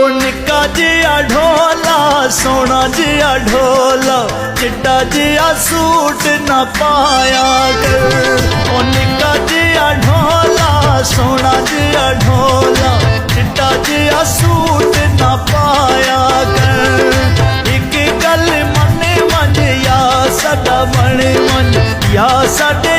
निक्का जिहा ढोला सोना जिहा ढोला चिट्टा जिहा सूट ना पाया कर। ओ निक्का जिहा ढोला सोना जिहा ढोला चिट्टा जिहा सूट ना पाया कर। एक गल मन मन या साडा बण मन या साडे